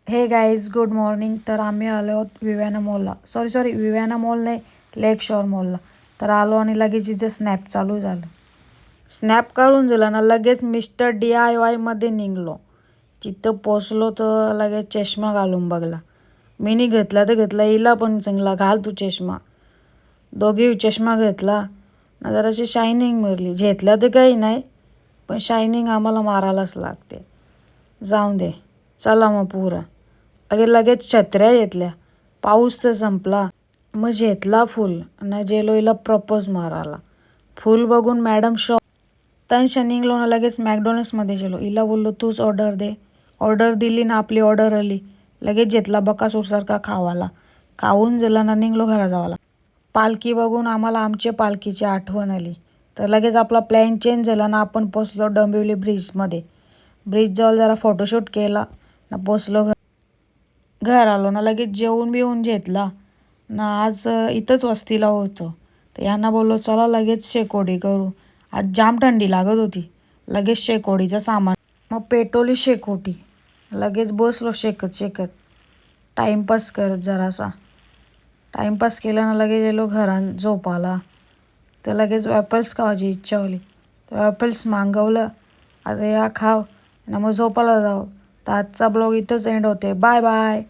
हे guys good morning. तर आम्ही आलो आहोत विव्याना मॉलला. सॉरी विव्याना मॉल नाही, लेक शोर मॉलला. तर आलो आणि लगेच इथे स्नॅप चालू झालं. स्नॅप काढून झालं ना लगेच मिस्टर DIYमध्ये निघलो. तिथं पोचलो तर लगेच चष्मा घालून बघला. मीनी घेतला तर घेतला, हिला पण चांगला घाल तू चष्मा. दोघी चष्मा घेतला ना, जराशी शायनिंग मिळली. घेतल्या तर काही नाही, पण शायनिंग आम्हाला मारायलाच लागते. जाऊन दे, चला मग पुरा. लगेच छत्र्या घेतल्या. पाऊस तर संपला. मग घेतला फुल ना, जेलोईला प्रपोज मारायला. फुल बघून मॅडम शॉक. तन निघलो ना, लगेच मॅकडॉनल्ड्समध्ये गेलो. हिला बोललो तूच ऑर्डर दे. ऑर्डर दिली ना, आपली ऑर्डर आली. लगेच घेतला बकासूरसारखा खावाला. खाऊन झाला ना, निघलो घरा जावाला. पालखी बघून आम्हाला आमच्या पालखीची आठवण आली. तर लगेच आपला प्लॅन चेंज झाला ना, आपण पोचलो डोंबिवली ब्रिजमध्ये. ब्रिजजवळ जरा फोटोशूट केला ना, पोचलो घर आलो ना, लगेच जेवून बिवून घेतला ना. आज इथंच वस्तीला होतो. तर यांना बोललो चला लगेच शेकोडी करू. आज जाम थंडी लागत होती. लगेच शेकोडीचं सामान, मग पेटवली शेकोटी. लगेच बसलो शेकत शेकत, टाईमपास करत जरासा. टाईमपास केला ना, लगेच गेलो घरात झोपाला. तर लगेच ॲपल्स खावायची इच्छा होली. तर ॲपल्स मागवलं. आता या खाव ना, मग झोपायला जाऊ. तर आजचा ब्लॉग इथंच एंड होते. Bye bye.